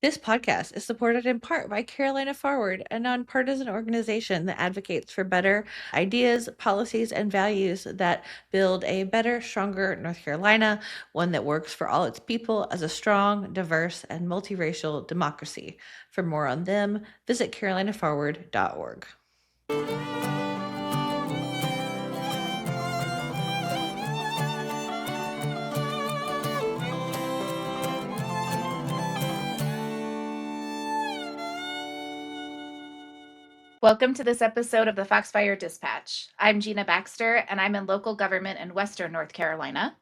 This podcast is supported in part by Carolina Forward, a nonpartisan organization that advocates for better ideas, policies, and values that build a better, stronger North Carolina, one that works for all its people as a strong, diverse, and multiracial democracy. For more on them, visit carolinaforward.org. Welcome to this episode of the Foxfire Dispatch. I'm Gina Baxter, and I'm in local government in Western North Carolina.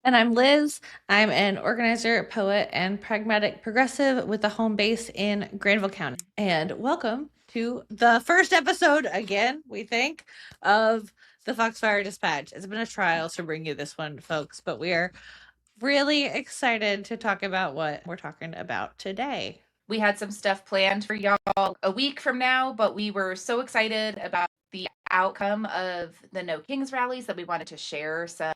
And I'm Liz. I'm an organizer, poet, and pragmatic progressive with a home base in Granville County. And welcome to the first episode, again, we think, of the Foxfire Dispatch. It's been a trial to bring you this one, folks, but we are really excited to talk about what we're talking about today. We had some stuff planned for y'all a week from now, but we were so excited about the outcome of the No Kings rallies that we wanted to share some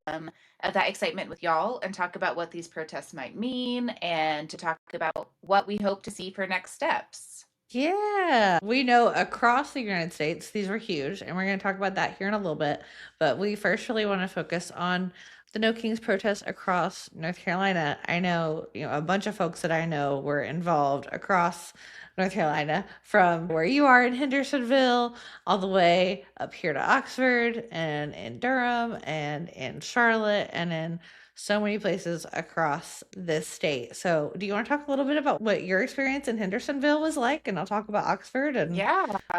of that excitement with y'all and talk about what these protests might mean and to talk about what we hope to see for next steps. Yeah, we know across the United States, these were huge, and we're going to talk about that here in a little bit. But we first really want to focus on the No Kings protests across North Carolina. I know, a bunch of folks that I know were involved across North Carolina, from where you are in Hendersonville all the way up here to Oxford and in Durham and in Charlotte and in so many places across this state. So, do you want to talk a little bit about what your experience in Hendersonville was like? And I'll talk about Oxford, and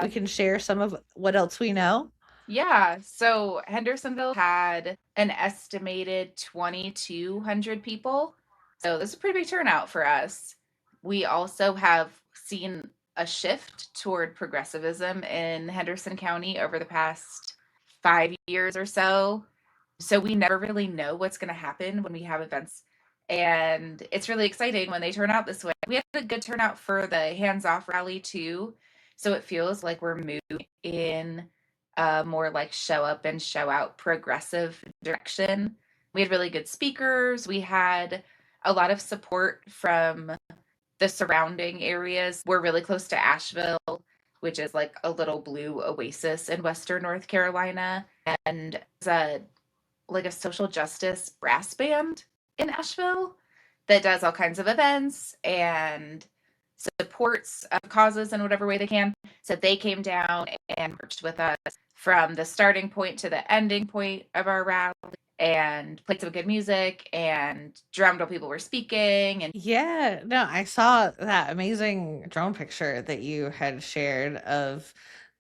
we can share some of what else we know. Yeah, so Hendersonville had an estimated 2,200 people. So this is a pretty big turnout for us. We also have seen a shift toward progressivism in Henderson County over the past 5 years or so. So we never really know what's going to happen when we have events. And it's really exciting when they turn out this way. We had a good turnout for the Hands Off rally too. So it feels like we're moving in more like show up and show out progressive direction. We had really good speakers. We had a lot of support from the surrounding areas. We're really close to Asheville, which is like a little blue oasis in Western North Carolina. And it's like a social justice brass band in Asheville that does all kinds of events and supports causes in whatever way they can. So they came down and marched with us from the starting point to the ending point of our rally and played some good music and drummed while people were speaking. And Yeah, no, I saw that amazing drone picture that you had shared of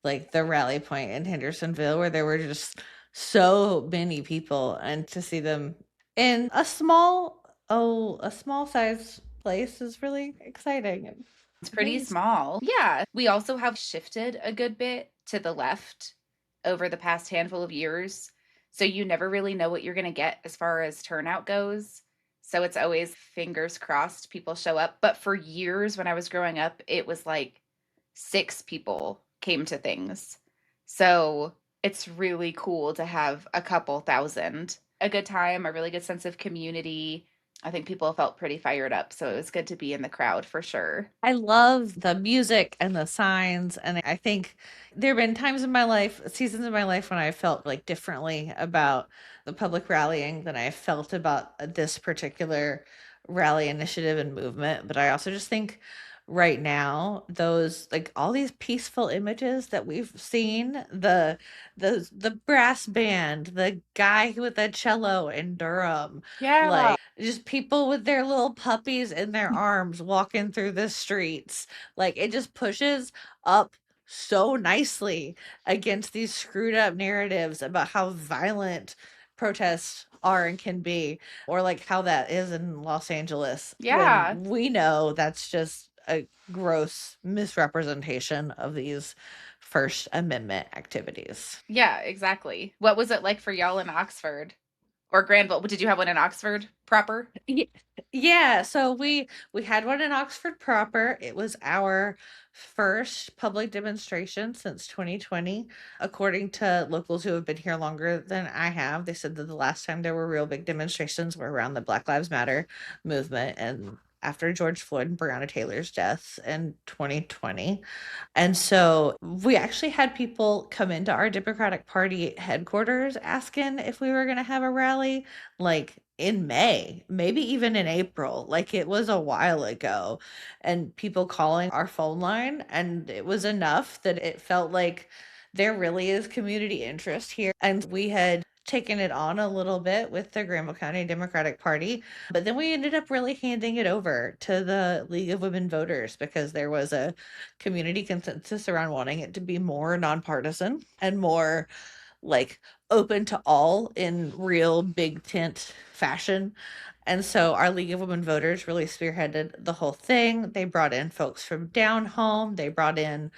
like the rally point in Hendersonville, where there were just so many people, and to see them in a small size place is really exciting. it's pretty small. Yeah. We also have shifted a good bit to the left over the past handful of years. So you never really know what you're going to get as far as turnout goes. So it's always fingers crossed people show up. But for years when I was growing up, it was like 6 people came to things. So it's really cool to have a couple thousand. A good time, a really good sense of community. I think people felt pretty fired up. So it was good to be in the crowd for sure. I love the music and the signs, and I think there have been times in my life, seasons in my life, when I felt like differently about the public rallying than I felt about this particular rally initiative and movement. But I also just think right now, those like all these peaceful images that we've seen, the brass band, the guy with the cello in Durham, Yeah. like just people with their little puppies in their arms walking through the streets, like it just pushes up so nicely against these screwed up narratives about how violent protests are and can be, or like how that is in Los Angeles, Yeah. when we know that's just a gross misrepresentation of these First Amendment activities. Yeah, exactly. What was it like for y'all in Oxford or Granville? Did you have one in Oxford proper? Yeah, so we had one in Oxford proper. It was our first public demonstration since 2020. According to locals who have been here longer than I have, they said that the last time there were real big demonstrations were around the Black Lives Matter movement, and after George Floyd and Breonna Taylor's deaths in 2020. And so we actually had people come into our Democratic Party headquarters asking if we were going to have a rally like in May, maybe even in April. Like it was a while ago, and people calling our phone line. And it was enough that it felt like there really is community interest here. And we had taken it on a little bit with the Granville County Democratic Party, but then we ended up really handing it over to the League of Women Voters because there was a community consensus around wanting it to be more nonpartisan and more like open to all in real big tent fashion. And so our League of Women Voters really spearheaded the whole thing. They brought in folks from down home, they brought in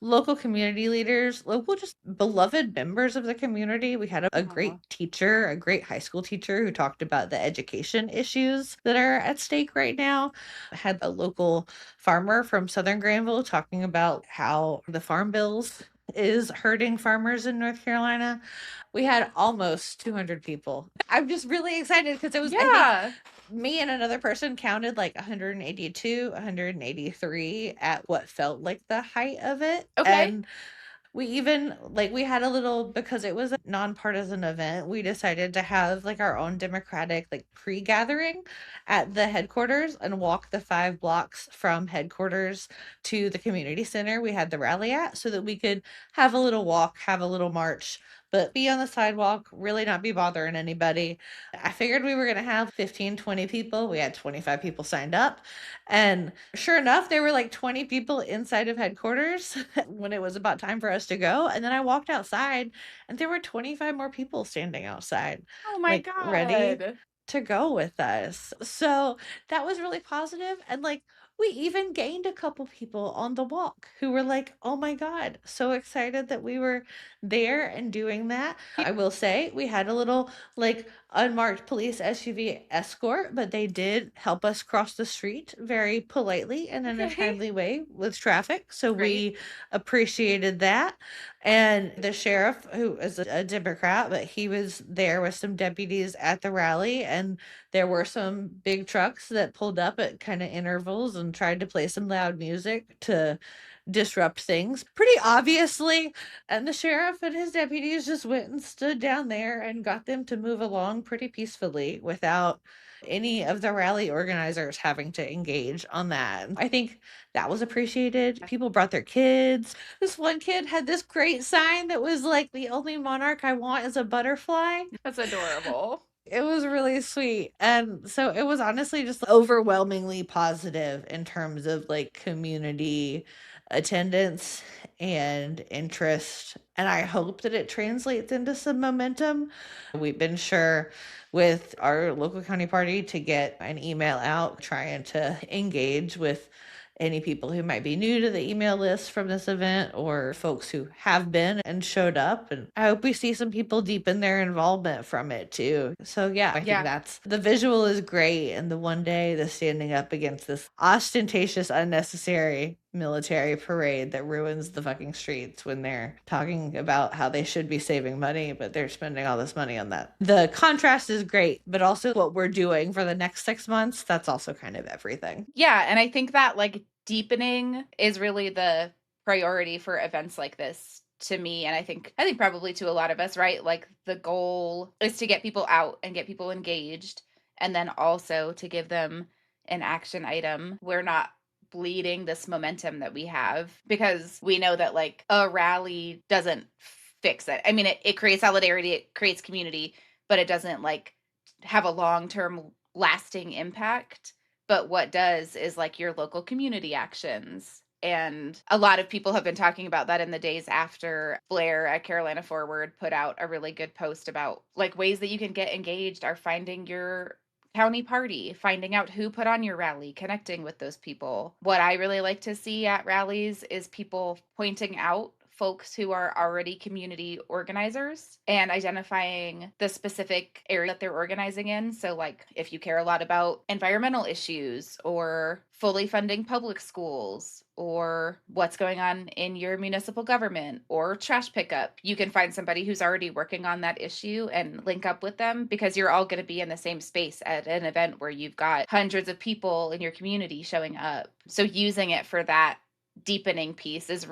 local community leaders, local just beloved members of the community. We had a great Aw. teacher, a great high school teacher who talked about the education issues that are at stake right now. Had a local farmer from Southern Granville talking about how the farm bills is hurting farmers in North Carolina. We had almost 200 people. I'm just really excited because it was, I think, Yeah. me and another person counted like 182, 183 at what felt like the height of it. Okay. And we even like we had a little, because it was a nonpartisan event, we decided to have like our own democratic like pre-gathering at the headquarters and walk the 5 blocks from headquarters to the community center we had the rally at, so that we could have a little walk, have a little march, but be on the sidewalk, really not be bothering anybody. I figured we were going to have 15, 20 people. We had 25 people signed up. And sure enough, there were like 20 people inside of headquarters when it was about time for us to go. And then I walked outside and there were 25 more people standing outside, Oh my like ready God. to go with us. So that was really positive. And like, we even gained a couple people on the walk who were like, oh my God, so excited that we were there and doing that. I will say we had a little like unmarked police SUV escort, but they did help us cross the street very politely and in a Okay. timely way with traffic. So Great. we appreciated that. And the sheriff, who is a Democrat, but he was there with some deputies at the rally, and there were some big trucks that pulled up at kind of intervals and tried to play some loud music to disrupt things pretty obviously. And the sheriff and his deputies just went and stood down there and got them to move along pretty peacefully without any of the rally organizers having to engage on that. I think that was appreciated. People brought their kids. This one kid had this great sign that was like, the only monarch I want is a butterfly. That's adorable. It was really sweet. And so it was honestly just overwhelmingly positive in terms of like community attendance and interest. And I hope that it translates into some momentum. We've been sure with our local county party to get an email out trying to engage with any people who might be new to the email list from this event or folks who have been and showed up. And I hope we see some people deepen their involvement from it too. So yeah, I think Yeah. that's the visual is great. And the one day the standing up against this ostentatious, unnecessary military parade that ruins the fucking streets when they're talking about how they should be saving money, but they're spending all this money on that. The contrast is great, but also what we're doing for the next 6 months, that's also kind of everything. Yeah, and I think that like deepening is really the priority for events like this to me, and I think probably to a lot of us, right? Like the goal is to get people out and get people engaged, and then also to give them an action item. We're not bleeding this momentum that we have because we know that like a rally doesn't fix it. I mean, it creates solidarity, it creates community, but it doesn't like have a long-term lasting impact. But what does is like your local community actions. And a lot of people have been talking about that in the days after. Blair at Carolina Forward put out a really good post about like ways that you can get engaged are finding your county party, finding out who put on your rally, connecting with those people. What I really like to see at rallies is people pointing out folks who are already community organizers and identifying the specific area that they're organizing in. So, like, if you care a lot about environmental issues or fully funding public schools or what's going on in your municipal government or trash pickup, you can find somebody who's already working on that issue and link up with them because you're all going to be in the same space at an event where you've got hundreds of people in your community showing up. So, using it for that deepening piece is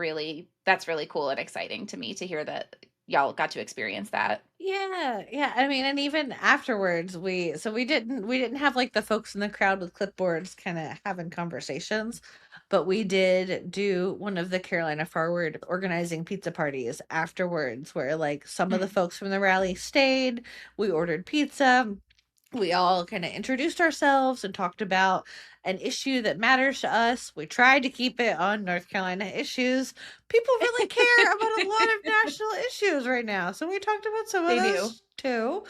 that's really cool and exciting to me to hear that y'all got to experience that. Yeah, yeah. I mean, and even afterwards, we didn't have like the folks in the crowd with clipboards kind of having conversations, but we did do one of the Carolina Forward organizing pizza parties afterwards, where like some of the Mm. folks from the rally stayed. We ordered pizza. We all kind of introduced ourselves and talked about an issue that matters to us. We tried to keep it on North Carolina issues. People really care about a lot of national issues right now. So we talked about some of They do. those too.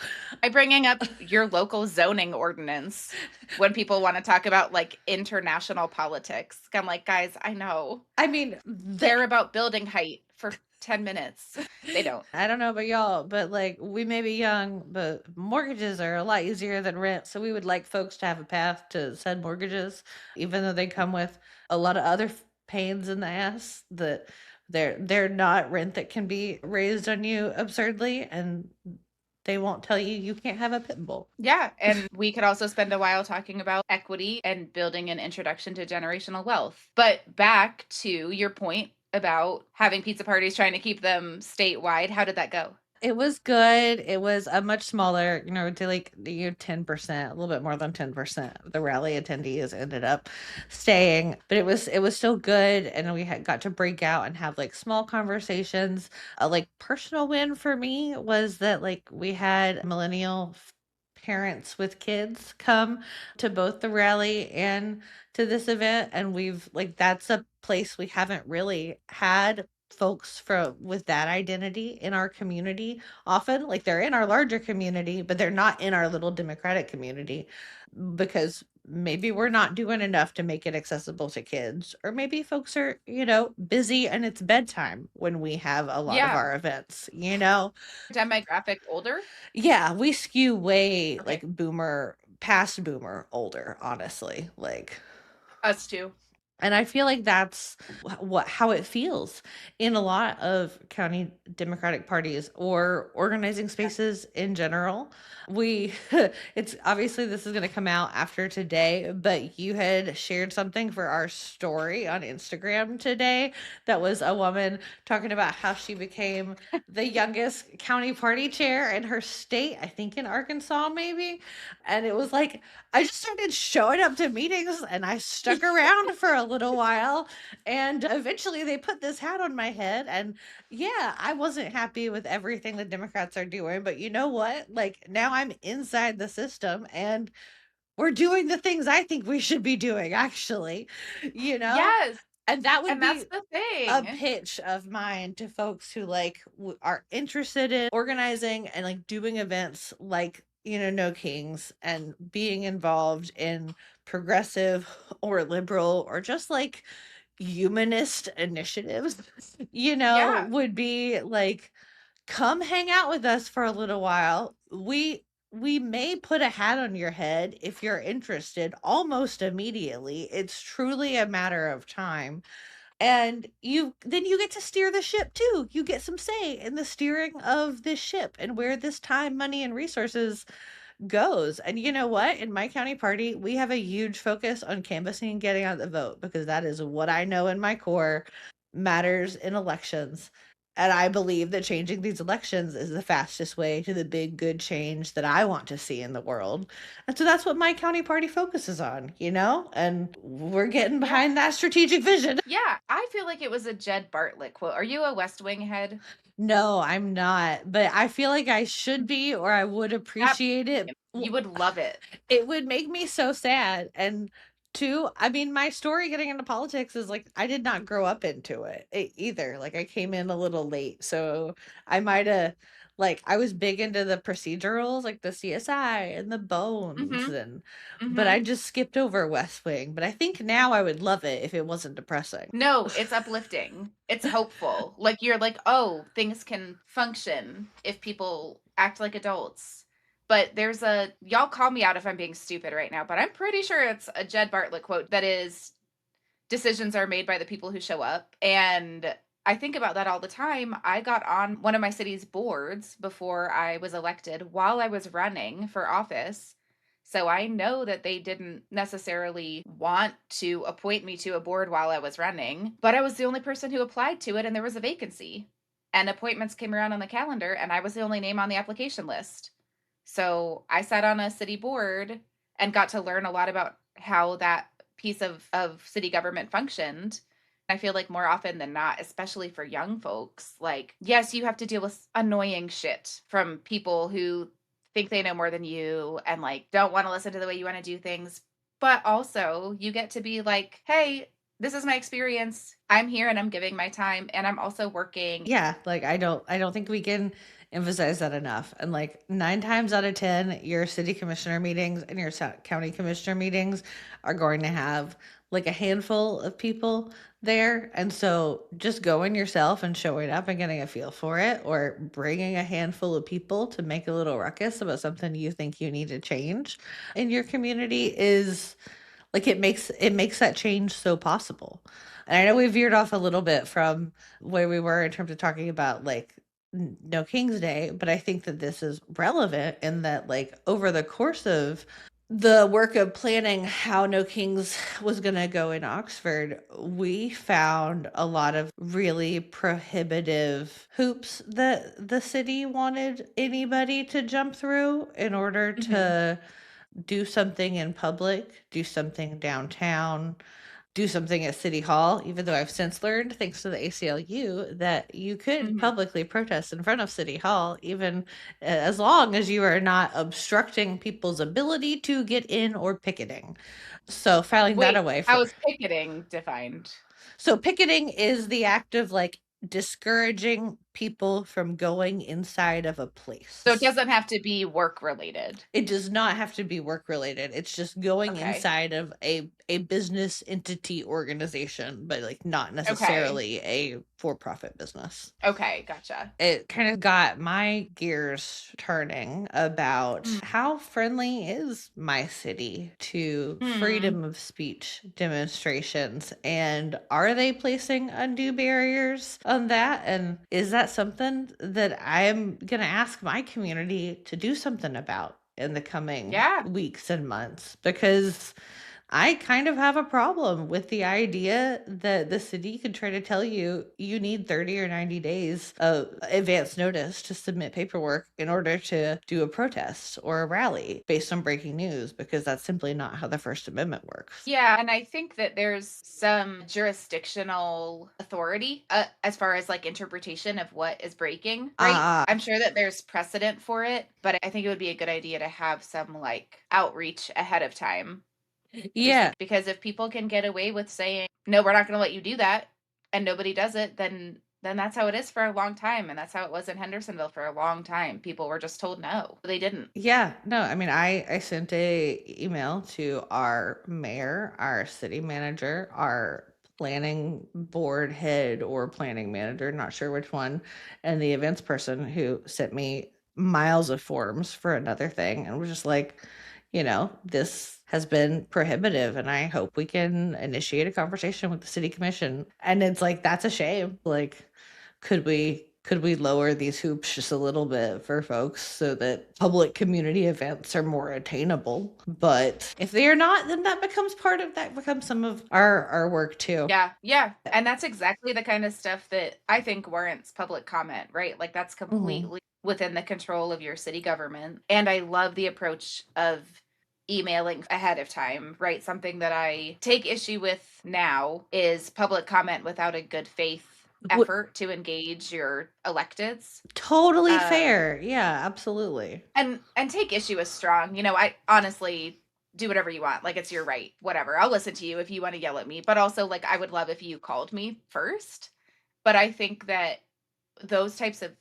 By bringing up your local zoning ordinance when people want to talk about like international politics. I'm like, guys, I know. I mean, They're about building height for 10 minutes. They don't. I don't know about y'all, but like we may be young, but mortgages are a lot easier than rent. So we would like folks to have a path to send mortgages, even though they come with a lot of other pains in the ass that they're not rent that can be raised on you absurdly, and they won't tell you you can't have a pit bull. Yeah. And we could also spend a while talking about equity and building an introduction to generational wealth. But back to your point about having pizza parties, trying to keep them statewide. How did that go? It was good. It was a much smaller, to like 10%, a little bit more than 10% of the rally attendees ended up staying, but it was still good, and we had got to break out and have like small conversations. A like personal win for me was that like we had millennial parents with kids come to both the rally and to this event, and we've like that's a place we haven't really had folks from with that identity in our community often. Like they're in our larger community, but they're not in our little democratic community because maybe we're not doing enough to make it accessible to kids, or maybe folks are, busy and it's bedtime when we have a lot of Yeah. our events. Demographic older? Yeah, we skew way Okay. like boomer, past boomer, older, honestly. Like, Us too. and I feel like that's how it feels in a lot of county Democratic parties or organizing spaces in general. We it's obviously this is going to come out after today, but you had shared something for our story on Instagram today that was a woman talking about how she became the youngest county party chair in her state, I think in Arkansas maybe. And it was like I just started showing up to meetings and I stuck around for a little while, and eventually they put this hat on my head. And yeah, I wasn't happy with everything the Democrats are doing, but you know what? Like now I'm inside the system and we're doing the things I think we should be doing actually, you know? Yes. And that would And that's be the a thing. pitch of mine to folks who like are interested in organizing and like doing events like No Kings, and being involved in progressive or liberal or just like humanist initiatives, Yeah. would be like, come hang out with us for a little while. We may put a hat on your head if you're interested almost immediately. It's truly a matter of time, and you get to steer the ship too. You get some say in the steering of this ship and where this time, money, and resources goes. And you know what? In my county party, we have a huge focus on canvassing and getting out the vote, because that is what I know in my core matters in elections. And I believe that changing these elections is the fastest way to the big good change that I want to see in the world. And so that's what my county party focuses on. And we're getting Yeah. behind that strategic vision. Yeah. I feel like it was a Jed Bartlett quote. Are you a West Wing head? No, I'm not, but I feel like I should be, or I would That appreciate it. you would love it. It would make me so sad. And two, I mean, my story getting into politics is like I did not grow up into it either. Like I came in a little late, so I might have Like, I was big into the procedurals, like the CSI and the Bones, Mhm. and but I Mhm. just skipped over West Wing, but I think now I would love it if it wasn't depressing. No, it's uplifting. It's hopeful. Like, you're like, "Oh, things can function if people act like adults." But there's a y'all call me out if I'm being stupid right now, but I'm pretty sure it's a Jed Bartlett quote that is, "Decisions are made by the people who show up." And I think about that all the time. I got on one of my city's boards before I was elected while I was running for office. So I know that they didn't necessarily want to appoint me to a board while I was running, but I was the only person who applied to it and there was a vacancy. And appointments came around on the calendar and I was the only name on the application list. So I sat on a city board and got to learn a lot about how that piece of city government functioned. I feel like more often than not, especially for young folks, like, yes, you have to deal with annoying shit from people who think they know more than you and like don't want to listen to the way you want to do things. But also, you get to be like, hey, this is my experience. I'm here and I'm giving my time and I'm also working. Yeah, like, I don't think we can emphasize that enough, and, like, 9 times out of 10, your city commissioner meetings and your county commissioner meetings are going to have, like, a handful of people there, and so just going yourself and showing up and getting a feel for it, or bringing a handful of people to make a little ruckus about something you think you need to change in your community is like, it makes that change so possible. And I know we veered off a little bit from where we were in terms of talking about, like, No King's Day, but I think that this is relevant in that, like, over the course of the work of planning how No Kings was gonna go in Oxford, we found a lot of really prohibitive hoops that the city wanted anybody to jump through in order Mhm. to do something in public, do something downtown, do something at City Hall, even though I've since learned, thanks to the ACLU, that you could Mhm. publicly protest in front of City Hall, even as long as you are not obstructing people's ability to get in or picketing. So filing that Wait, away how for is picketing defined? so picketing is the act of like discouraging people from going inside of a So it place. doesn't have to be work related. It does not have to be work related. It's just going Okay. inside of a business entity organization, but like not Okay. necessarily a for-profit business. Okay, gotcha. It kind of got my gears turning about Mm. how friendly is my city to Hmm. freedom of speech demonstrations, and are they placing undue barriers on that, and is that something that I'm going to ask my community to do something about in the coming Yeah. weeks and months, because I kind of have a problem with the idea that the city could try to tell you you need 30 or 90 days of advance notice to submit paperwork in order to do a protest or a rally based on breaking news, because that's simply not how the First Amendment works. Yeah, and I think that there's some jurisdictional authority as far as like interpretation of what is breaking, right? Ah, I'm sure that there's precedent for it, but I think it would be a good idea to have some like outreach ahead of time. Just yeah. because if people can get away with saying, "No, we're not going to let you do that," and nobody does it, then that's how it is for a long time, and that's how it was in Hendersonville for a long time. People were just told no. They didn't. Yeah, no, I mean, I sent a email to our mayor, our city manager, our planning board head or planning manager, not sure which one, and the events person who sent me miles of forms for another thing, and was just like, this has been prohibitive, and I hope we can initiate a conversation with the city commission. And it's like, that's a shame. Like, could we lower these hoops just a little bit for folks so that public community events are more attainable? But if they are not, then that becomes some of our work too. Yeah, yeah, and that's exactly the kind of stuff that I think warrants public comment, right? Like, that's Mhm. completely within the control of your city government, and I love the approach of emailing ahead of time, right? Something that I take issue with now is public comment without a good faith Wh- effort to engage your electeds. Totally Um, fair. Yeah, absolutely. and take issue is strong. I honestly do whatever you want. Like, it's your right. Whatever. I'll listen to you if you want to yell at me. But also, like, I would love if you called me first. But I think that those types of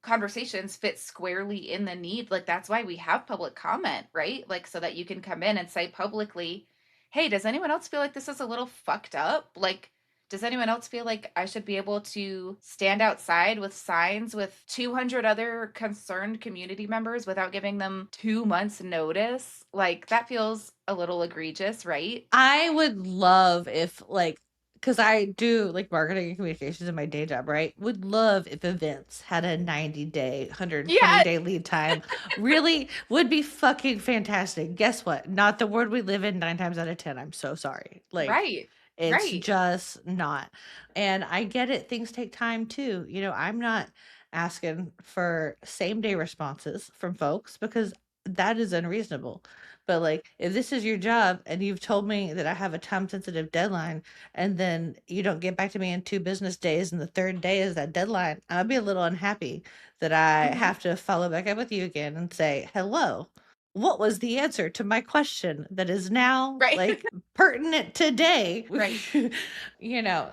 conversations fit squarely in the need. Like, that's why we have public comment, right? Like, so that you can come in and say publicly, hey, does anyone else feel like this is a little fucked up? Like, does anyone else feel like I should be able to stand outside with signs with 200 other concerned community members without giving them 2 months notice? Like, that feels a little egregious, right? I would love if, like, because I do like marketing and communications in my day job, right? Would love if events had a 90-day, 120 Yeah, day lead time. Really would be fucking fantastic. Guess what? Not the world we live in 9 times out of 10. I'm so sorry. Like, right. it's Right. just not. And I get it. Things take time too. I'm not asking for same day responses from folks because that is unreasonable. But like, if this is your job and you've told me that I have a time sensitive deadline and then you don't get back to me in 2 business days and the third day is that deadline, I'll be a little unhappy that I Mhm. have to follow back up with you again and say, hello, what was the answer to my question that is now Right. like pertinent today? Right.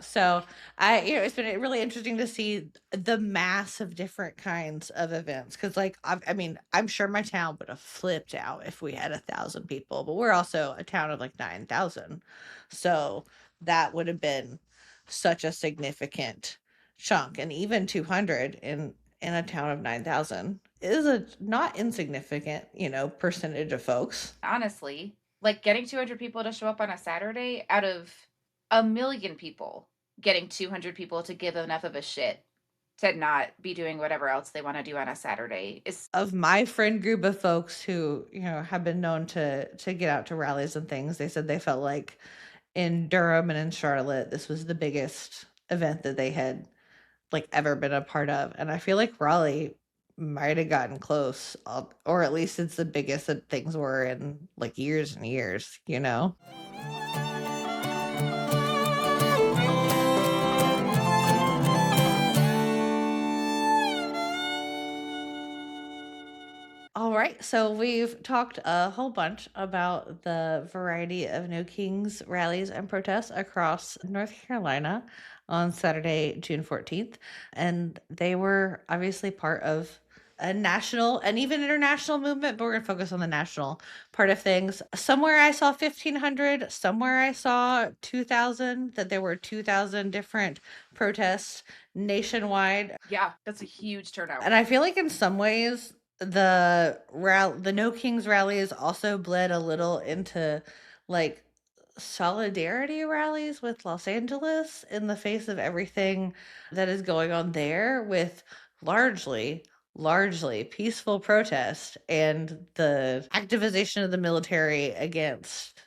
So it's been really interesting to see the mass of different kinds of events because, like, I mean, I'm sure my town would have flipped out if we had 1,000 people, but we're also a town of like 9,000, so that would have been such a significant chunk, and even 200 in a town of 9,000 is a not insignificant, percentage of folks. Honestly, like getting 200 people to show up on a Saturday out of a million people, getting 200 people to give enough of a shit to not be doing whatever else they want to do on a Saturday is Of my friend group of folks who, have been known to get out to rallies and things, they said they felt like in Durham and in Charlotte, this was the biggest event that they had like ever been a part of. And I feel like Raleigh might have gotten close, or at least it's the biggest that things were in like years and years. All right, so we've talked a whole bunch about the variety of No Kings rallies and protests across North Carolina on Saturday, June 14th. And they were obviously part of a national and even international movement, but we're going to focus on the national part of things. Somewhere I saw 1,500, somewhere I saw 2,000, that there were 2,000 different protests nationwide. yeah, that's a huge turnout. And I feel like in some ways the No Kings rallies also bled a little into like solidarity rallies with Los Angeles in the face of everything that is going on there with largely peaceful protest and the activization of the military against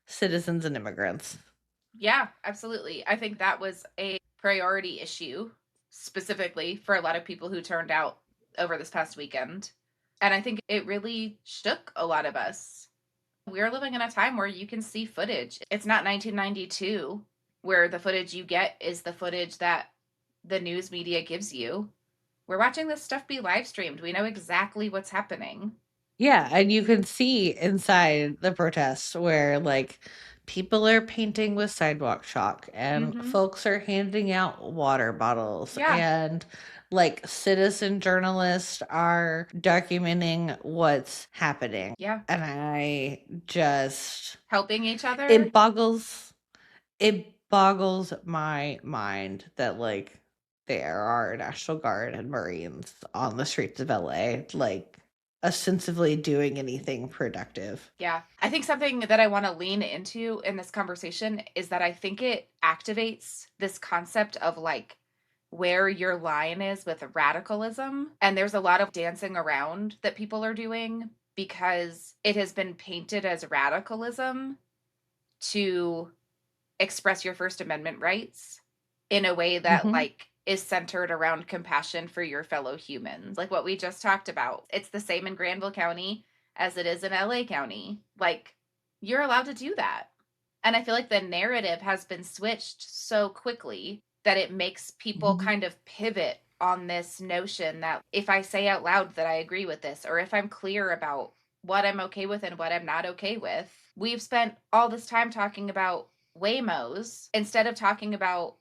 citizens and immigrants. Yeah, absolutely. I think that was a priority issue specifically for a lot of people who turned out over this past weekend. And I think it really shook a lot of us. We're living in a time where you can see footage. It's not 1992 where the footage you get is the footage that the news media gives you. We're watching this stuff be live streamed. We know exactly what's happening. Yeah, and you can see inside the protests where like people are painting with sidewalk chalk and Mhm. folks are handing out water bottles Yeah. and like citizen journalists are documenting what's happening. Yeah. And I just Helping each other. it boggles it boggles my mind that like there are National Guard and Marines on the streets of LA like ostensibly doing anything productive. Yeah. I think something that I want to lean into in this conversation is that I think it activates this concept of like where your line is with radicalism. And there's a lot of dancing around that people are doing because it has been painted as radicalism to express your First Amendment rights in a way that Mhm. like is centered around compassion for your fellow humans. Like what we just talked about. It's the same in Granville County as it is in LA County. Like you're allowed to do that. And I feel like the narrative has been switched so quickly that it makes people Mhm. kind of pivot on this notion that if I say out loud that I agree with this, or if I'm clear about what I'm okay with and what I'm not okay with, we've spent all this time talking about Waymos instead of talking about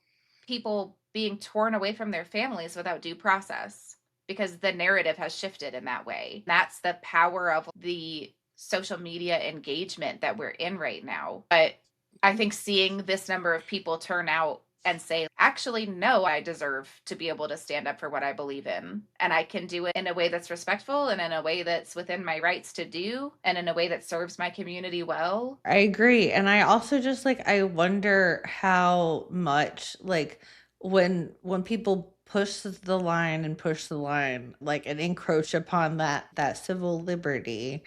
people being torn away from their families without due process. because the narrative has shifted in that way. That's the power of the social media engagement that we're in right now. But I think seeing this number of people turn out and say, actually, no, I deserve to be able to stand up for what I believe in. And I can do it in a way that's respectful and in a way that's within my rights to do and in a way that serves my community well. I agree. And I also just like I wonder how much like when people push the line like and encroach upon that civil liberty,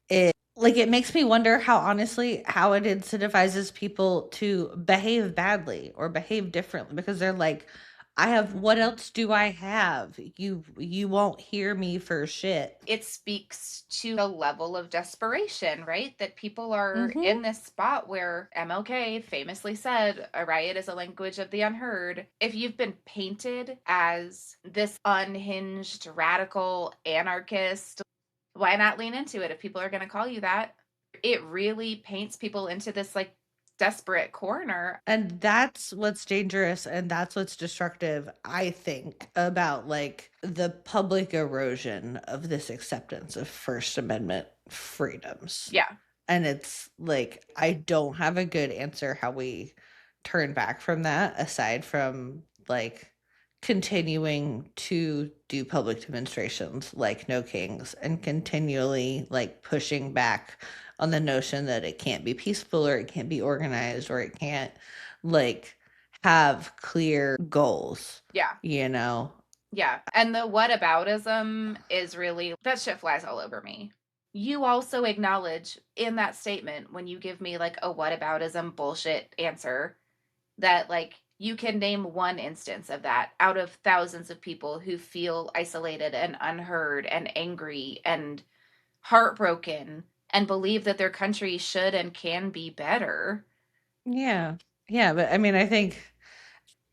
it makes me wonder how honestly how it incentivizes people to behave badly or behave differently because they're like, I have what else do I have? You won't hear me for shit. It speaks to the level of desperation, right? That people are Mhm. in this spot where MLK famously said, a riot is a language of the unheard. If you've been painted as this unhinged, radical anarchist, why not lean into it if people are going to call you that? It really paints people into this like desperate corner. And that's what's dangerous and that's what's destructive, I think, about like the public erosion of this acceptance of First Amendment freedoms. Yeah. And it's like, I don't have a good answer how we turn back from that aside from like continuing to do public demonstrations like No Kings and continually like pushing back on the notion that it can't be peaceful or it can't be organized or it can't like have clear goals, Yeah. you know? Yeah. And the whataboutism is really, that shit flies all over me. You also acknowledge in that statement when you give me like a whataboutism bullshit answer that like you can name one instance of that out of thousands of people who feel isolated and unheard and angry and heartbroken and believe that their country should and can be better. Yeah. Yeah, but I mean, I think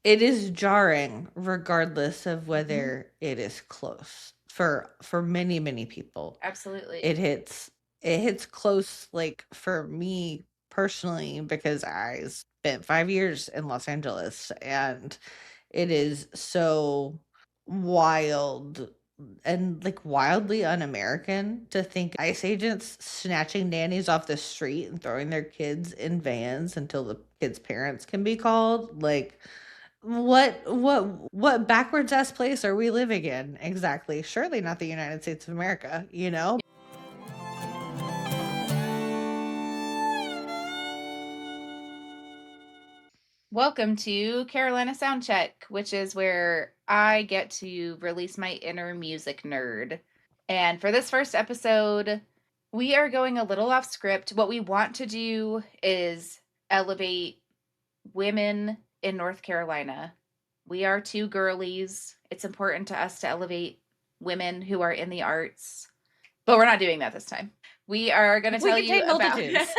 it is jarring regardless of Mhm. whether it is close for many, many people. Absolutely. It hits close, like, for me personally because I spent 5 years in Los Angeles, and it is so wild and, like, wildly un-American to think ICE agents snatching nannies off the street and throwing their kids in vans until the kids' parents can be called, like, what backwards ass place are we living in exactly? Surely not the United States of America, you know? Welcome to Carolina Soundcheck, which is where I get to release my inner music nerd. And for this first episode, we are going a little off script. What we want to do is elevate women in North Carolina. We are two girlies. It's important to us to elevate women who are in the arts, but we're not doing that this time. We are going to We tell can you take about multitudes.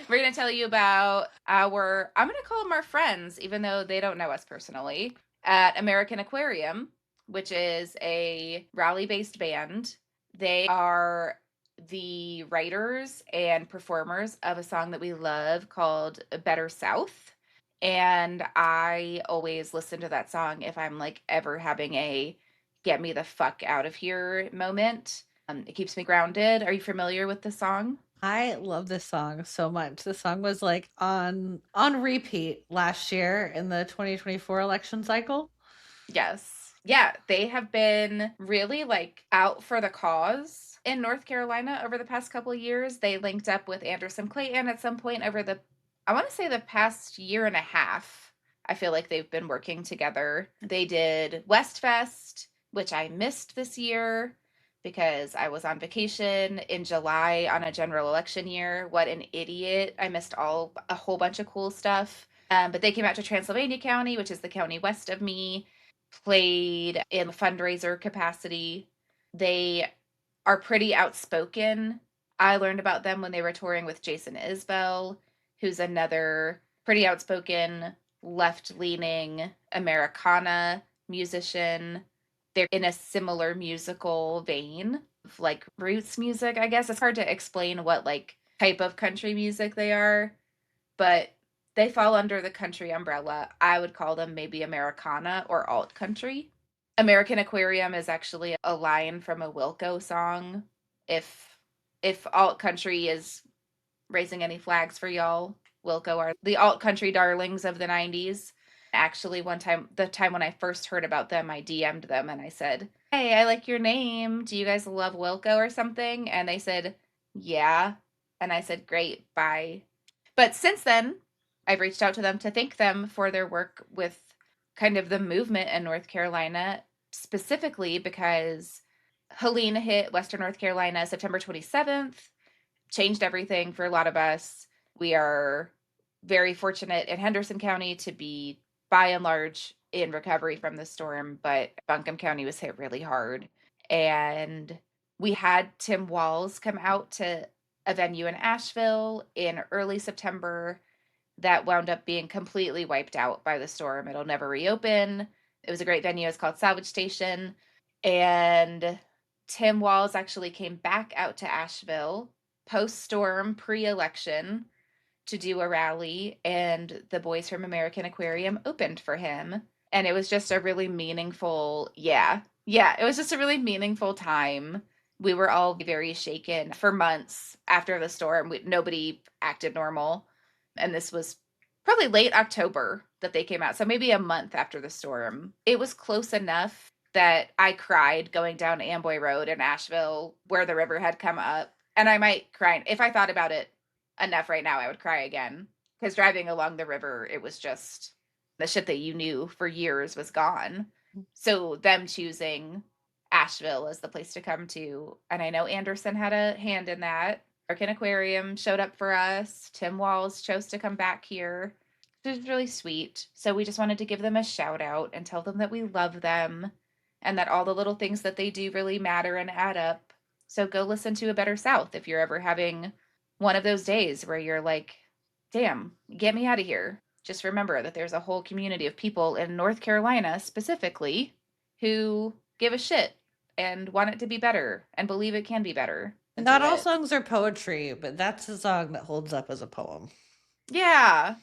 we're going to tell you about our, I'm going to call them our friends even though they don't know us personally, at American Aquarium, which is a rally-based band. They are the writers and performers of a song that we love called Better South. And I always listen to that song if I'm like ever having a get me the fuck out of here moment. It keeps me grounded. Are you familiar with the song? I love this song so much. This song was like on repeat last year in the 2024 election cycle. Yes. Yeah, they have been really like out for the cause in North Carolina over the past couple of years. They linked up with Anderson Clayton at some point over the, I want to say the past year and a half. I feel like they've been working together. They did Westfest, which I missed this year because I was on vacation in July on a general election year. What an idiot. I missed a whole bunch of cool stuff. But they came out to Transylvania County, which is the county west of me, played in fundraiser capacity. They are pretty outspoken. I learned about them when they were touring with Jason Isbell, who's another pretty outspoken left-leaning Americana musician. They're in a similar musical vein of like roots music, I guess. It's hard to explain what like type of country music they are, but they fall under the country umbrella. I would call them maybe Americana or alt country. American Aquarium is actually a line from a Wilco song. If alt country is raising any flags for y'all, Wilco are the alt country darlings of the 90s. Actually, one time, the time when I first heard about them, I DM'd them and I said, "Hey, I like your name. Do you guys love Wilco or something?" And they said, "Yeah." And I said, "Great, bye." But since then, I've reached out to them to thank them for their work with kind of the movement in North Carolina, specifically because Helene hit Western North Carolina September 27th, changed everything for a lot of us. We are very fortunate in Henderson County to be, by and large, in recovery from the storm, but Buncombe County was hit really hard. And we had Tim Walz come out to a venue in Asheville in early September that wound up being completely wiped out by the storm. It'll never reopen. It was a great venue. It's called Salvage Station. And Tim Walz actually came back out to Asheville post storm, pre election, to do a rally, and the boys from American Aquarium opened for him. And it was just a really meaningful, it was just a really meaningful time. We were all very shaken for months after the storm. Nobody acted normal. And this was probably late October that they came out. So maybe a month after the storm. It was close enough that I cried going down Amboy Road in Asheville where the river had come up. And I might cry. If I thought about it enough right now, I would cry again. Because driving along the river, it was just the shit that you knew for years was gone. So them choosing Asheville as the place to come to. And I know Anderson had a hand in that. American Aquarium showed up for us. Tim Walz chose to come back here. It was really sweet. So we just wanted to give them a shout out and tell them that we love them and that all the little things that they do really matter and add up. So go listen to A Better South if you're ever having one of those days where you're like, damn, get me out of here. Just remember that there's a whole community of people in North Carolina specifically who give a shit and want it to be better and believe it can be better. Not all songs are poetry, but that's a song that holds up as a poem. Yeah.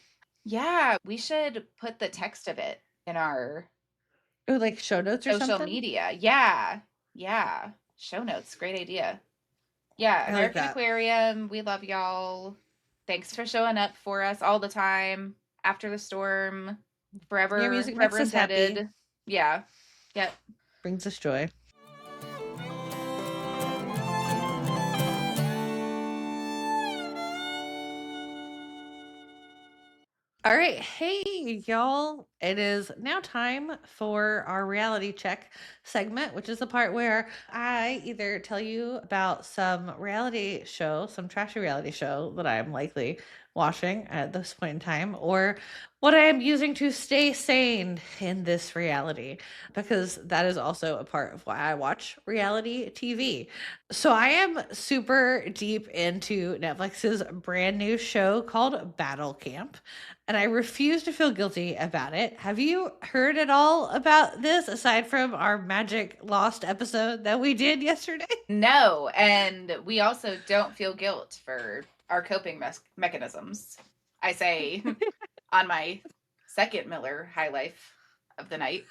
Yeah. We should put the text of it in our like show notes or social something? media. Yeah. Yeah. Show notes. Great idea. Yeah. American Aquarium. We love y'all. Thanks for showing up for us all the time after the storm. Forever, Your music forever makes us indebted. happy. Yeah. Yep. Brings us joy. All right. Hey, y'all. It is now time for our reality check segment, which is the part where I either tell you about some reality show, some trashy reality show that I'm likely watching at this point in time, or what I am using to stay sane in this reality, because that is also a part of why I watch reality TV. So I am super deep into Netflix's brand new show called Battle Camp, and I refuse to feel guilty about it. Have you heard at all about this aside from our magic lost episode that we did yesterday? No, and we also don't feel guilt for our coping mechanisms. I say on my second Miller High Life of the night.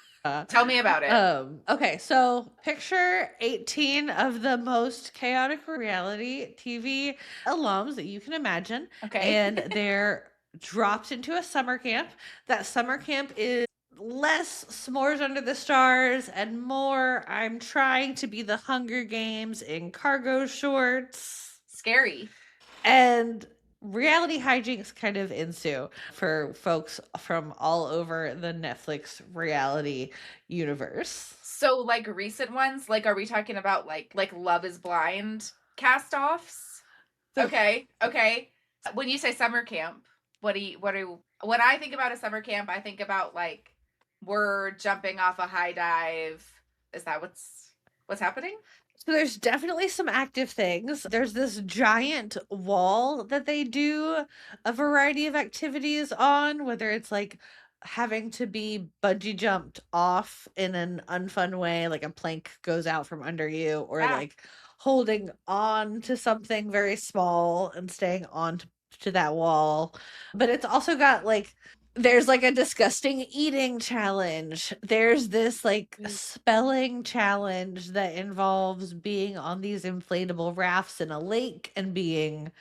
Tell me about it. Okay, so picture 18 of the most chaotic reality TV alums that you can imagine. Okay. And they're dropped into a summer camp. That summer camp is less s'mores under the stars and more I'm trying to be the Hunger Games in cargo shorts. Scary. And reality hijinks kind of ensue for folks from all over the Netflix reality universe. So like recent ones, like are we talking about like Love is Blind cast-offs? Okay. When you say summer camp, when I think about a summer camp, I think about like we're jumping off a high dive. Is that what's happening? So there's definitely some active things. There's this giant wall that they do a variety of activities on, whether it's like having to be bungee jumped off in an unfun way, like a plank goes out from under you, or like holding on to something very small and staying on to that wall. But it's also got like There's like a disgusting eating challenge. There's this like spelling challenge that involves being on these inflatable rafts in a lake and being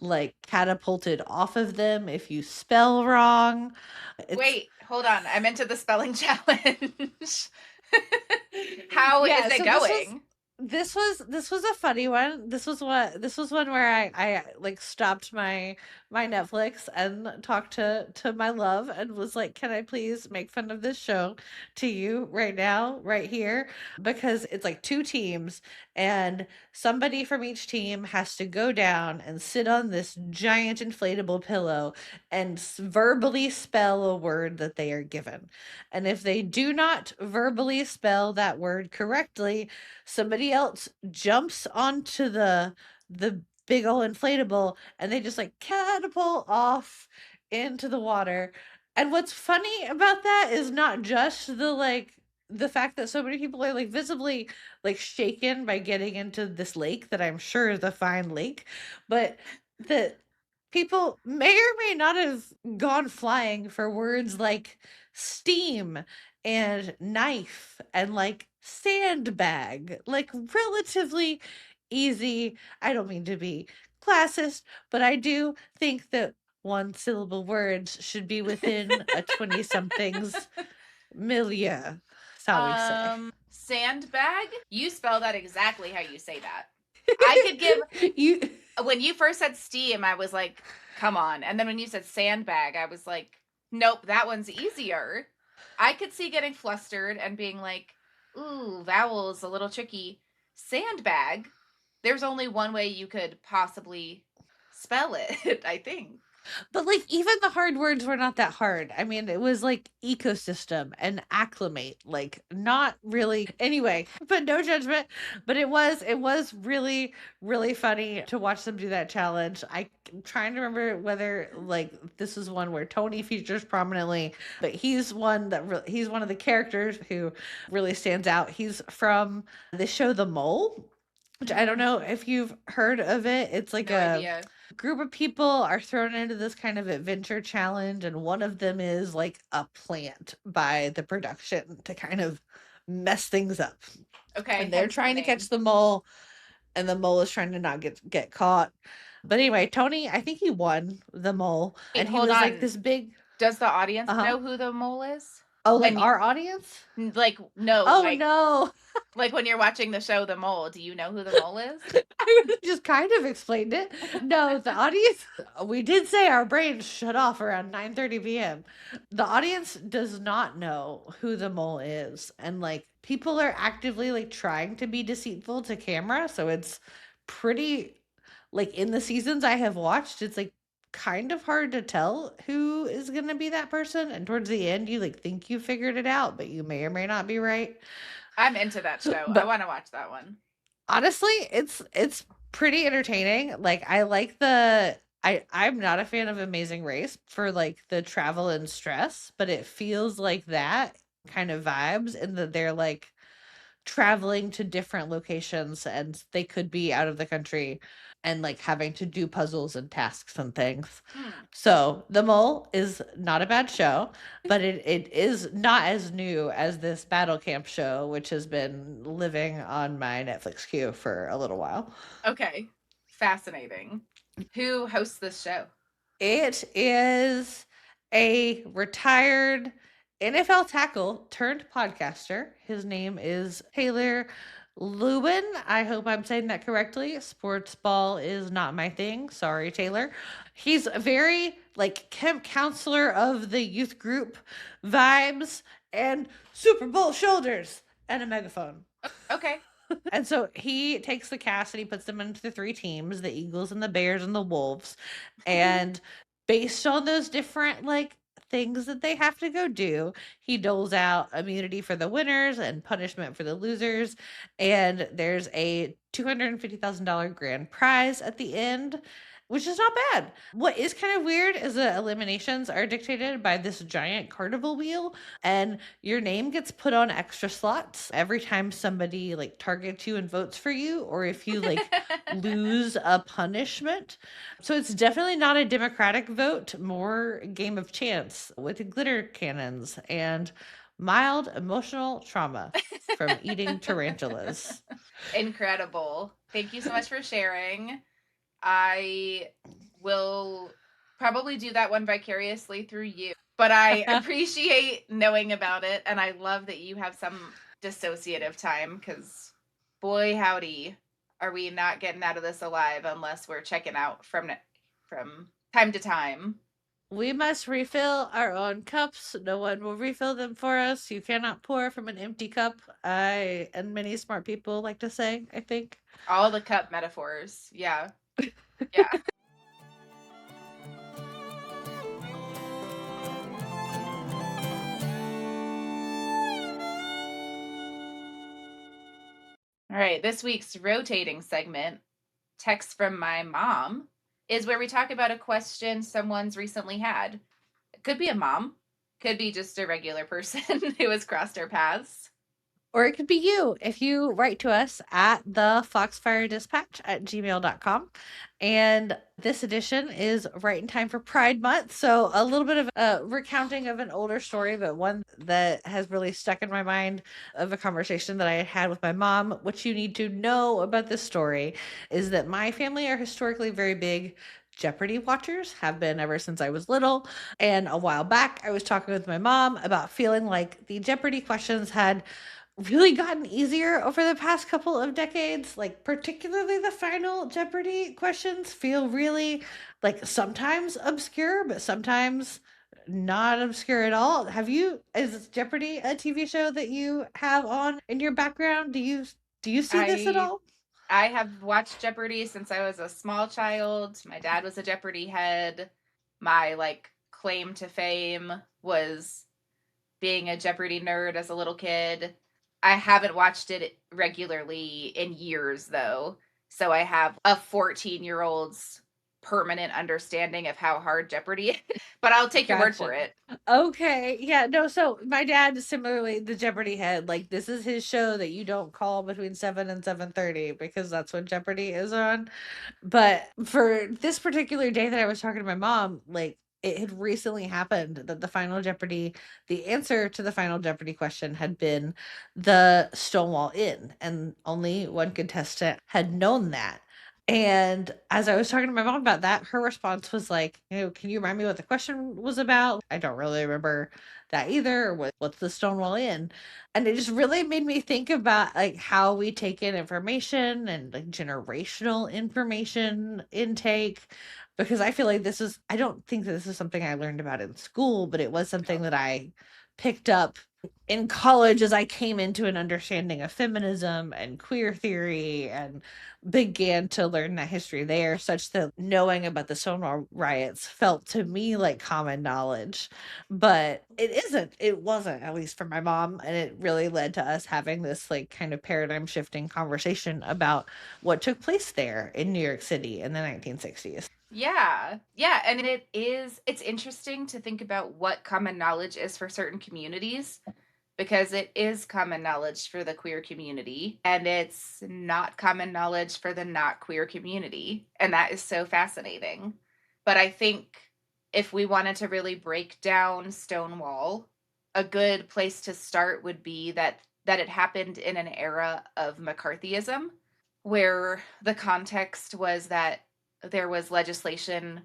like catapulted off of them if you spell wrong. It's Wait, hold on. I'm into the spelling challenge. How is yeah, it so going? this was a funny one. This was one where I like stopped my Netflix and talked to my love and was like, "Can I please make fun of this show to you right now, right here?" Because it's like two teams and somebody from each team has to go down and sit on this giant inflatable pillow and verbally spell a word that they are given. And if they do not verbally spell that word correctly, somebody else jumps onto the big old inflatable and they just like catapult off into the water. And what's funny about that is not just the fact that so many people are like visibly like shaken by getting into this lake that I'm sure is a fine lake, but that people may or may not have gone flying for words like steam and knife and like sandbag, like relatively easy. I don't mean to be classist, but I do think that one syllable words should be within a 20 somethings milieu, shall we say. Sandbag? You spell that exactly how you say that. I could give You when you first said steam, I was like, come on. And then when you said sandbag, I was like, nope, that one's easier. I could see getting flustered and being like, ooh, vowels a little tricky. Sandbag, there's only one way you could possibly spell it, I think. But like even the hard words were not that hard. I mean, it was like ecosystem and acclimate, like not really anyway, but no judgment. But it was really, really funny to watch them do that challenge. I'm trying to remember whether like this is one where Tony features prominently, but he's one that he's one of the characters who really stands out. He's from the show The Mole, which I don't know if you've heard of it. It's like No a idea. group of people are thrown into this kind of adventure challenge, and one of them is like a plant by the production to kind of mess things up. Okay, And they're hence the trying to name. catch the mole, and the mole is trying to not get caught. But anyway, Tony, I think he won the mole, Wait, and he hold was like on. this big. Does the audience Uh huh. know who the mole is? Oh, like When you our audience? like no, Oh no. like when you're watching the show The Mole, do you know who the mole is? I just kind of explained it. No, the audience, we did say our brains shut off around 9:30 p.m. The audience does not know who the mole is. And like people are actively like trying to be deceitful to camera. So it's pretty like in the seasons I have watched, it's like kind of hard to tell who is going to be that person. And towards the end, you like think you figured it out, but you may or may not be right. I'm into that show. I But want to watch that one. honestly, it's pretty entertaining. Like I like the I'm not a fan of Amazing Race for like the travel and stress, but it feels like that kind of vibes and that they're like traveling to different locations and they could be out of the country and like having to do puzzles and tasks and things. Hmm. So The Mole is not a bad show, but it is not as new as this Battle Camp show, which has been living on my Netflix queue for a little while. Okay. Fascinating. Who hosts this show? It is a retired NFL tackle turned podcaster. His name is Taylor Lewin. I hope I'm saying that correctly. Sports ball is not my thing. Sorry, Taylor. He's a very like camp counselor of the youth group vibes and Super Bowl shoulders and a megaphone. Okay. And so he takes the cast and he puts them into the three teams, the Eagles and the Bears and the Wolves. And based on those different like things that they have to go do, he doles out immunity for the winners and punishment for the losers. And there's a $250,000 grand prize at the end. which is not bad. What is kind of weird is the eliminations are dictated by this giant carnival wheel, and your name gets put on extra slots every time somebody like targets you and votes for you, or if you like lose a punishment. So it's definitely not a democratic vote, more game of chance with glitter cannons and mild emotional trauma from eating tarantulas. Incredible. Thank you so much for sharing. I will probably do that one vicariously through you, but I appreciate knowing about it, and I love that you have some dissociative time, because boy howdy, are we not getting out of this alive unless we're checking out from time to time. We must refill our own cups. No one will refill them for us. You cannot pour from an empty cup. I and many smart people like to say, I think. All the cup metaphors. Yeah. Yeah. All right, this week's rotating segment, Text from My Mom, is where we talk about a question someone's recently had. It could be a mom, could be just a regular person who has crossed our paths. Or it could be you if you write to us at the Foxfire Dispatch at gmail.com. And this edition is right in time for Pride Month. So a little bit of a recounting of an older story, but one that has really stuck in my mind of a conversation that I had with my mom. What you need to know about this story is that my family are historically very big Jeopardy watchers, have been ever since I was little. And a while back, I was talking with my mom about feeling like the Jeopardy questions had really gotten easier over the past couple of decades. Like, particularly the final Jeopardy questions feel really like sometimes obscure, but sometimes not obscure at all. Is Jeopardy a TV show that you have on in your background? Do you see this at I all? I have watched Jeopardy since I was a small child. My dad was a Jeopardy head. My claim to fame was being a Jeopardy nerd as a little kid. I haven't watched it regularly in years, though. So I have a 14-year-old's permanent understanding of how hard Jeopardy is. But I'll take your word for Gotcha. it. Okay. Yeah, no, so my dad is similarly the Jeopardy head. Like, this is his show that you don't call between 7 and 7:30 because that's when Jeopardy is on. But for this particular day that I was talking to my mom, like, it had recently happened that the answer to the Final Jeopardy question had been the Stonewall Inn, and only one contestant had known that. And as I was talking to my mom about that, her response was like, can you remind me what the question was about? I don't really remember that either. Or what's the Stonewall Inn? And it just really made me think about like how we take in information and like generational information intake. Because I feel like I don't think that this is something I learned about in school, but it was something that I picked up in college as I came into an understanding of feminism and queer theory and began to learn that history there, such that knowing about the Stonewall riots felt to me like common knowledge. But it wasn't, at least for my mom. And it really led to us having this like kind of paradigm shifting conversation about what took place there in New York City in the 1960s. Yeah. Yeah. And it's interesting to think about what common knowledge is for certain communities, because it is common knowledge for the queer community and it's not common knowledge for the not queer community. And that is so fascinating. But I think if we wanted to really break down Stonewall, a good place to start would be that it happened in an era of McCarthyism, where the context was that there was legislation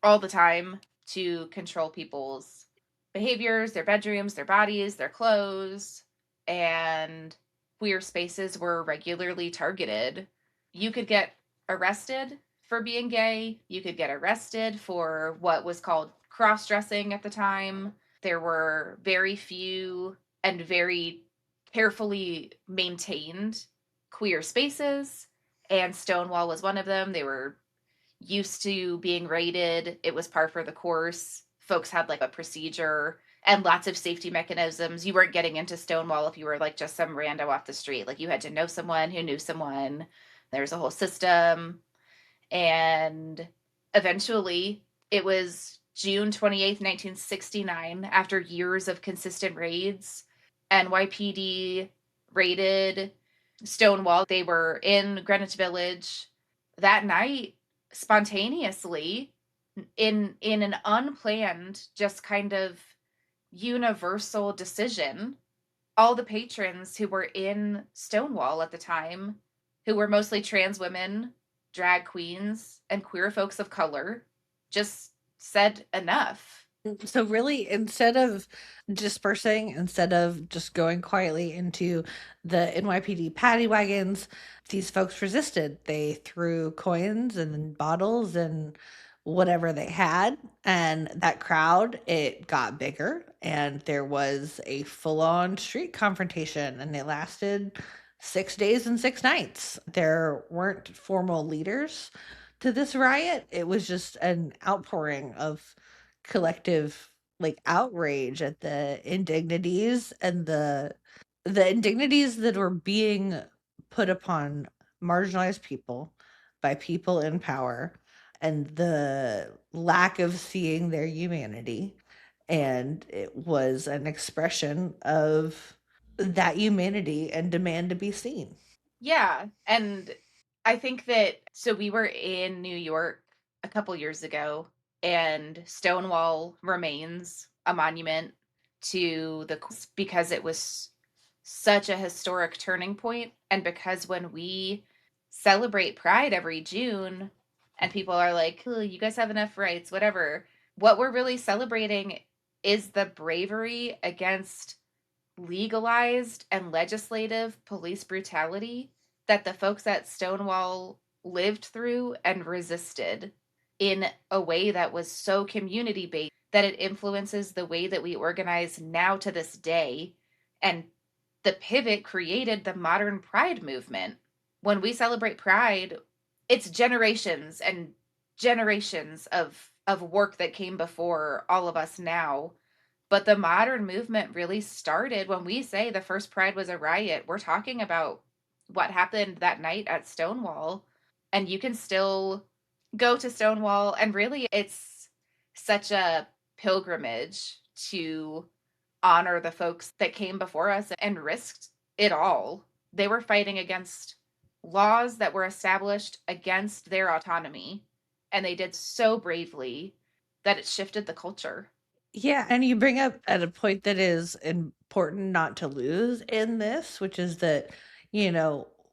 all the time to control people's behaviors, their bedrooms, their bodies, their clothes, and queer spaces were regularly targeted. You could get arrested for being gay, you could get arrested for what was called cross dressing at the time. There were very few and very carefully maintained queer spaces, and Stonewall was one of them. They were used to being raided. It was par for the course. Folks had like a procedure and lots of safety mechanisms. You weren't getting into Stonewall if you were like just some rando off the street. Like, you had to know someone who knew someone. There was a whole system. And Eventually, it was June 28th, 1969, after years of consistent raids. NYPD raided Stonewall. They were in Greenwich Village that night, spontaneously, in an unplanned, just kind of universal decision. All the patrons who were in Stonewall at the time, who were mostly trans women, drag queens, and queer folks of color, just said enough. So really, instead of dispersing, instead of just going quietly into the NYPD paddy wagons, these folks resisted. They threw coins and bottles and whatever they had, and that crowd, it got bigger, and there was a full-on street confrontation, and it lasted 6 days and 6 nights. There weren't formal leaders to this riot. It was just an outpouring of collective like outrage at the indignities and the indignities that were being put upon marginalized people by people in power, and the lack of seeing their humanity. And it was an expression of that humanity and demand to be seen. Yeah. And I think that so we were in New York a couple years ago, and Stonewall remains a monument to the because it was such a historic turning point, and because when we celebrate Pride every June and people are like, oh, you guys have enough rights, whatever, what we're really celebrating is the bravery against legalized and legislative police brutality that the folks at Stonewall lived through and resisted in a way that was so community based that it influences the way that we organize now to this day. And the pivot created the modern Pride movement. When we celebrate Pride, it's generations and generations of work that came before all of us now, but the modern movement really started when we say the first Pride was a riot. We're talking about what happened that night at Stonewall. And you can still go to Stonewall. And really, it's such a pilgrimage to honor the folks that came before us and risked it all. They were fighting against laws that were established against their autonomy. And they did so bravely that it shifted the culture. Yeah, and you bring up at a point that is important not to lose in this, which is that,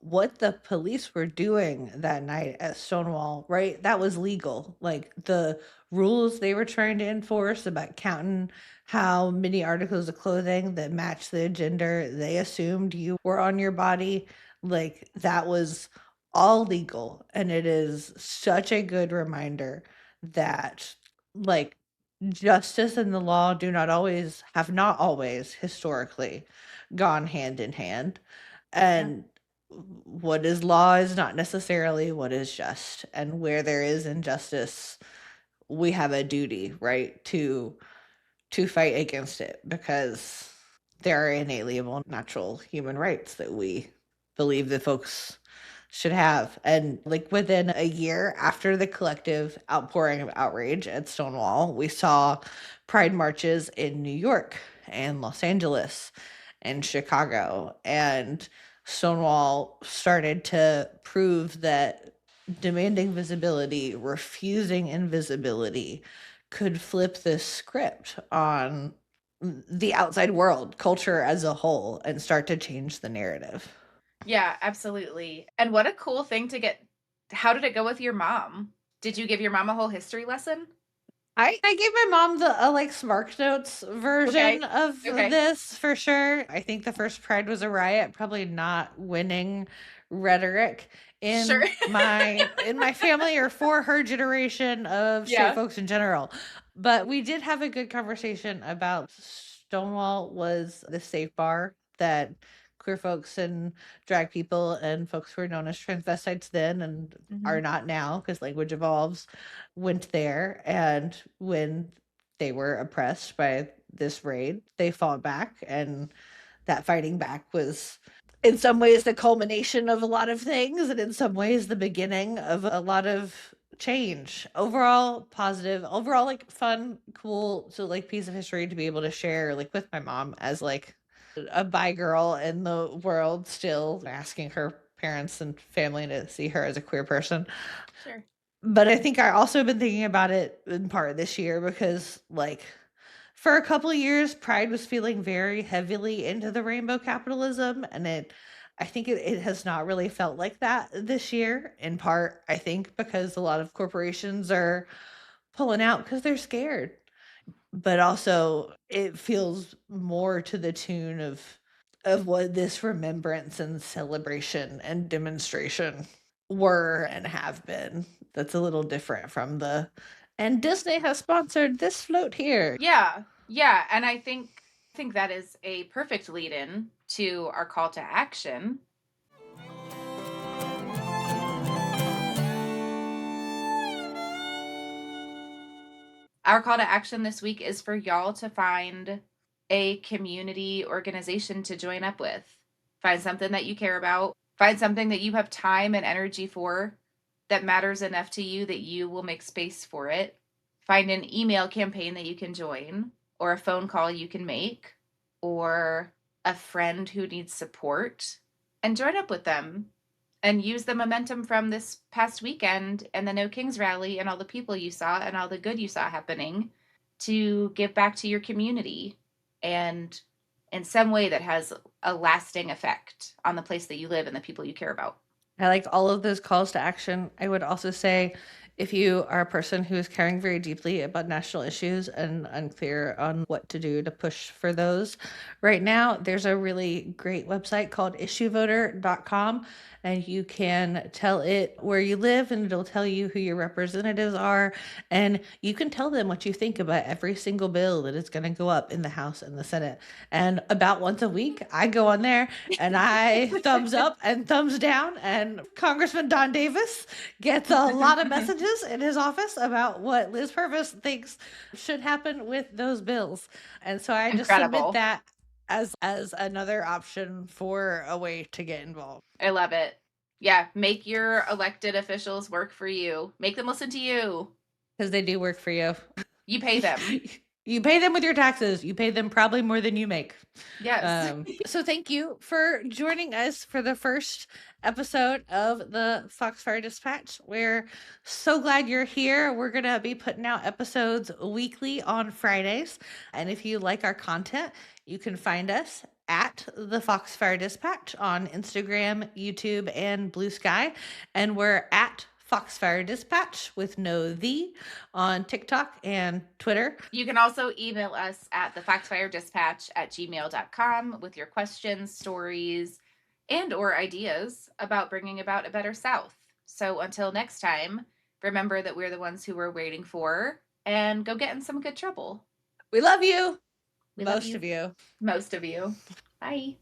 what the police were doing that night at Stonewall, right? That was legal. Like the rules they were trying to enforce about counting how many articles of clothing that matched the gender they assumed you were on your body, like that was all legal. And it is such a good reminder that, like, justice and the law do not always have not always historically gone hand in hand. Yeah. And what is law is not necessarily what is just. And where there is injustice, we have a duty, right, to fight against it, because there are inalienable natural human rights that we believe that folks should have. And like within a year after the collective outpouring of outrage at Stonewall, we saw pride marches in New York and Los Angeles and Chicago. And Stonewall started to prove that demanding visibility, refusing invisibility, could flip this script on the outside world, culture as a whole, and start to change the narrative. Yeah, absolutely. And what a cool thing to get. How did it go with your mom? Did you give your mom a whole history lesson? I gave my mom the like Spark Notes Okay. version of Okay. this for sure. I think the first Pride was a riot, probably not winning rhetoric Sure. in my family or for her generation of straight Yeah. folks in general. But we did have a good conversation about Stonewall was the safe bar that queer folks and drag people and folks who were known as transvestites then and are Mhm. not now because language evolves, went there, and when they were oppressed by this raid, they fought back, and that fighting back was in some ways the culmination of a lot of things, and in some ways the beginning of a lot of change. Overall positive, overall like fun, cool, so like piece of history to be able to share like with my mom as like a bi girl in the world, still asking her parents and family to see her as a queer person. Sure. But I think I also been thinking about it in part this year because like for a couple of years Pride was feeling very heavily into the rainbow capitalism, and I think it has not really felt like that this year, in part I think because a lot of corporations are pulling out because they're scared, but also it feels more to the tune of what this remembrance and celebration and demonstration were and have been. That's a little different from the and Disney has sponsored this float here. Yeah. Yeah, and I think that is a perfect lead in to our call to action. Our call to action this week is for y'all to find a community organization to join up with. Find something that you care about. Find something that you have time and energy for that matters enough to you that you will make space for it. Find an email campaign that you can join, or a phone call you can make, or a friend who needs support, and join up with them and use the momentum from this past weekend and the No Kings rally and all the people you saw and all the good you saw happening to give back to your community, and in some way that has a lasting effect on the place that you live and the people you care about. I like all of those calls to action. I would also say if you are a person who is caring very deeply about national issues and unclear on what to do to push for those, right now there's a really great website called issuevoter.com, and you can tell it where you live and it'll tell you who your representatives are, and you can tell them what you think about every single bill that is going to go up in the House and the Senate. And about once a week I go on there and I thumbs up and thumbs down, and Congressman Don Davis gets a lot of messages in his office about what Liz Purvis thinks should happen with those bills. And so I just submit Incredible. that as another option for a way to get involved. I love it. Yeah, make your elected officials work for you. Make them listen to you. Because they do work for you. You pay them. You pay them with your taxes. You pay them probably more than you make. Yes. So thank you for joining us for the first episode of the Foxfire Dispatch. We're so glad you're here. We're going to be putting out episodes weekly on Fridays. And if you like our content, you can find us at the Foxfire Dispatch on Instagram, YouTube, and Blue Sky. And we're at Foxfire Dispatch with no the on TikTok and Twitter. You can also email us at thefoxfiredispatch@gmail.com with your questions, stories, and or ideas about bringing about a better South. So until next time, remember that we're the ones who we're waiting for, and go get in some good trouble. We love you. We love Most you. of you. Most of you. Bye.